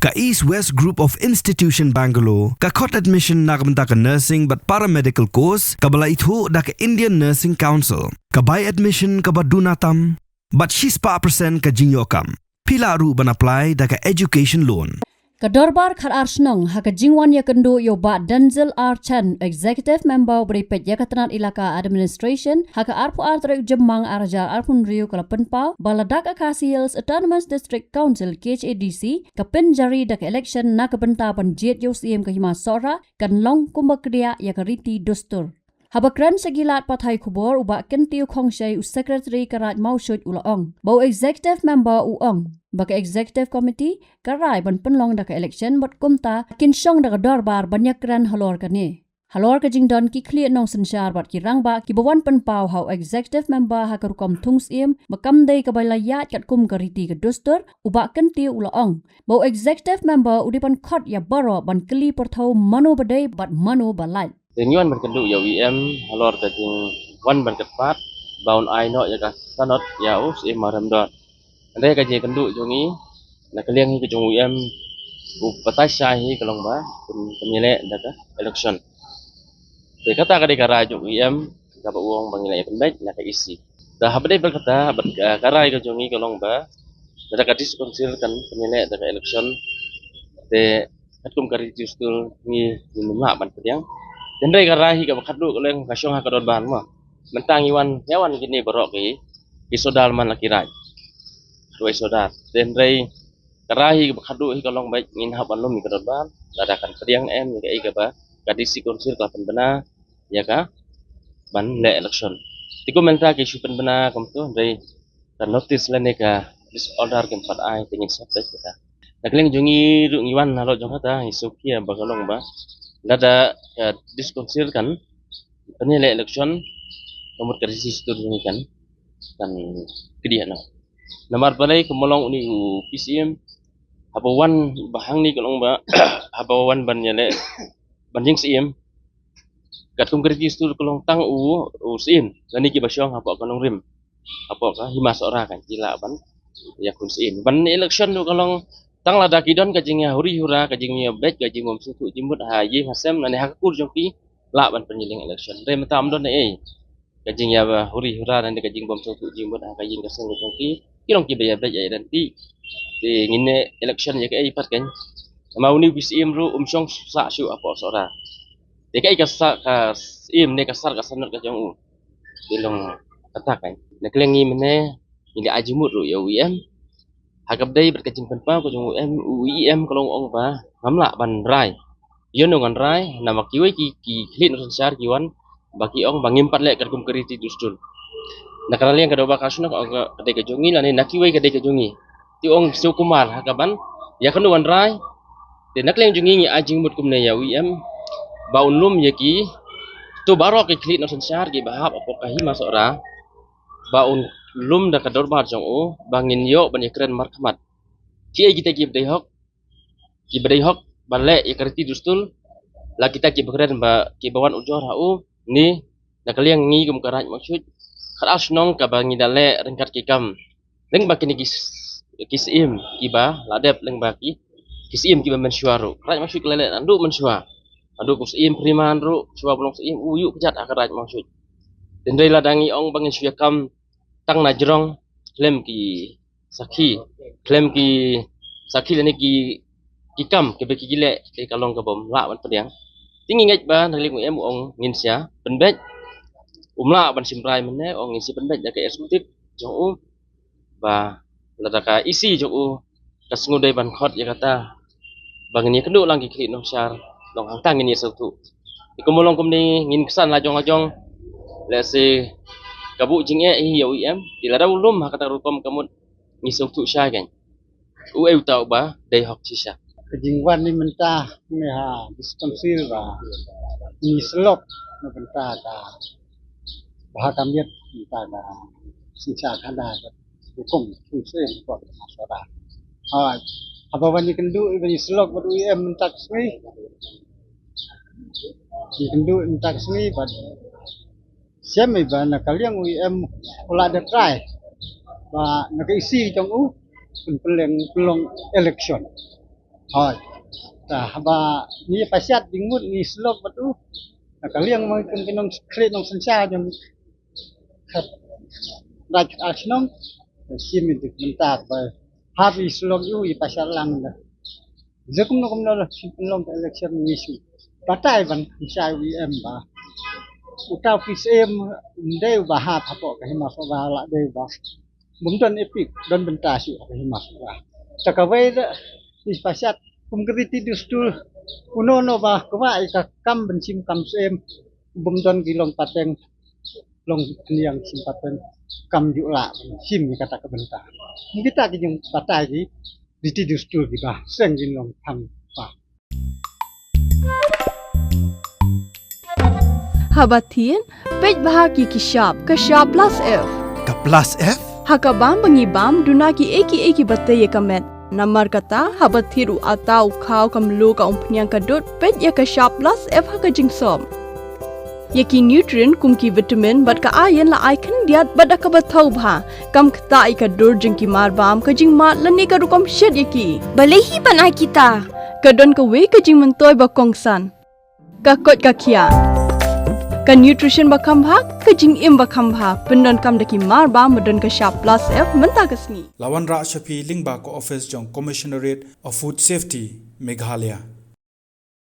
Ka East West Group of Institution Bangalore, ka khot admission na kabenta ka nursing but paramedical course, kabala itho da ka Indian Nursing Council, ka buy admission ka badunatam, but she's pa percent ka jingyokam. Pila ru ban apply da ka education loan. Kadorbar khar arsnong haka jingwan yakendo yoba Denzel R. Chen, Executive Member Beripet Yakatran Ilaka Administration, haka arpu artrek jemang arja arpun riu kalapenpau, baladak akasils Autonomous District Council KHADC, kapin jari dak election na kabenta panjit yosiem kahima sora, kan long kumbakria yakariti dostur. Habakran segilat pathai kubor ubak kentiu kongshay Secretary Karat Maushut Ulaong, bau Executive Member Uong, baka Executive Committee karai ban penlong daka election bot kumta kinsyong daka dorbar banyakran halor kani. Halor ka jingdon ki clear nong sensyar bat ki rangba ki bawan penpau hau Executive Member hakarukom tungs im makam day kabalayat kat kum kariti ke dostur ubak kentiu Ulaong, bau Executive Member udipan khot ya baro ban keli perthau mano badai bat mano balai. Dengan berkeduk ya WM halor kajing wan berkepat baun ai no ya ka sanot ya us maram dot ande kajing kenduk jongi na kaliang hi kajong WM u patai sai hi kalong ba penyelek daka election te kata ka dikara jong WM ka ba uang bangilai penbaik na ka isi dah habde berkata karai ka jongi kalong ba daka diskonsil kan penyelek daka election te katum kari justul ni menla ban pediang Jendrai karahi ka bakaduk oleh kasyong ha kadon ban mo. Mentang iwan yawan gini borok ki sodal man lakirai. Dua sodar. Jendrai karahi ka bakaduk hi kalong baik ngin haban lum kadon ban. Dadakan pediang em ka ka ba kadisi konsil ka penbena ya ka ban le election. Ti komenta ki su penbena kam tu dai dan notice le ne ka disorder ke 4 ai tingin sabet kita. Nakling jungi ru ngiwan halo jong hata isukia bagalong ba. Nada diskonsil kan penilai election nomor kerisi situ kan dan kedia na nomor balai kemolong uni PCM habawan bahang ni kalong ba habawan ban nyale banjing CM katung kerisi situ kalong tang CM gani ki basyong hapa kalong rim apa ka himas ora kan cila ban ya kun CM ban election tu kalong tang lada kidon kajingnya huri hura kajingnya bet kajing mom sutu jimbut hayi hasem nane hakur jongki la ban penyiling election re matam don kajingnya huri hura nane kajing mom sutu jimbut ha kajing kaseng jongki kilong ki baya bet ya nanti di ngine election ya kai pat kan mau ni PCM ru umsong sa syu apa sora de kai ka sa ka im ne ka sar ka sanot ka jong dilong kata kan neklengi mene ini ajimut ru ya WM Hagap day berkacing penpa ko jong UIM kalong ong ba ngamla ban rai yon ngan rai na makiwe ki klit no sar kiwan baki ong bangimpat le kum keriti dustul nakala yang kada ba kasuna ko kade ka jongi lane nakiwe kade ka jongi ti ong sukumar hagaban ya kanu wan rai de nakleng jongi ngi ajing mut kumne ya UIM ba unlum yaki to baro ki klit no sar ki bahap apakah himas ora ba un lum da kador bar jong bangin yo ban ekran markamat ki kita ki bedai hok bale ikarti dustul la kita ki bekran ba ki bawan ujor hau ni na kaliang ngi gum karaj maksud khalas nong ka bangi dale rengkat ki kam leng ba kini kisim ki ba ladep leng ba ki kisim ki ba mensuaru karaj maksud lele andu mensua andu kusim priman ru suwa bulong sim uyu kejat akaraj maksud dendai ladangi ong bangin suya kam tang najrong klem ki sakhi lene ki kam ke beki gile ke kalong ka bom la ban pediang tingi ngai ba nalik em ong ngin sia penbet umla ban simprai mene ong ngin si penbet ka eksekutif jong ba ladaka isi jong kasngudai ban khot ya kata bangni kedu lang ki klit no syar long hang tang ngin yesutu ikumulong kumni ngin kesan lajong lese kabu jing hi ya UIM dilada ulum hakata rukom kamut ngisuk tu sya kan eu tau ba dai hok sisa kejingwan ni mentah ni ha diskonsil ba ni selok na mentah da bahakamiat mentah da sisa kada hukum sisa buat masyarakat apa bani kendu bani selok ba UIM mentah smi di kendu mentah smi ba siam iba na kaliang UIM ulah ada try ba nakaisi jong pelong election Hoi. Tah haba ni pasiat dingut ni slop batu. Kalian mau kenong kret nong sensa jam kat raj asnong sim itu mentak ba habi slop yu I pasar lang da. Zakum no kumno long election isu. Patai ban sai VM ba. Utau PSM deu ba ha phapo ka hima fa ba la deu ba. Bum don epic don bentasi ka hima ba. Takawai da is pasiat kumkriti dustul uno no ba kwa ka kam bensim kam sem bum don gilong pateng long niang sim pateng kam jula sim ni kata ka benta. Kita ki jung patai ki diti dustul ki ba seng gilong tham ba. Habatin, pej bahagi kishab plus F. Ka plus F? Hakabam bangibam dunaki eki bataya kamet. Namar kata habathiru atau kau kamlu ka umpnyang kadut pej ya kishab plus F haka jingsom. Yaki nutrient kumki vitamin bat ka ayan la icon diat bat ka bathau bha kam kata ika dur jingki marbam ka jingmat lani ka rukom shed yaki. Balehi panai kita. Kadon ka we ka jing mentoy ba kongsan. Ka kot ka kia. Ka nutrition bakam bhak ka jing im bakam bha pendon kam daki marba medon ka sharp plus F menta kasni. Lawan Ra Shafi Lingba ko office jong Commissionerate of Food Safety Meghalaya.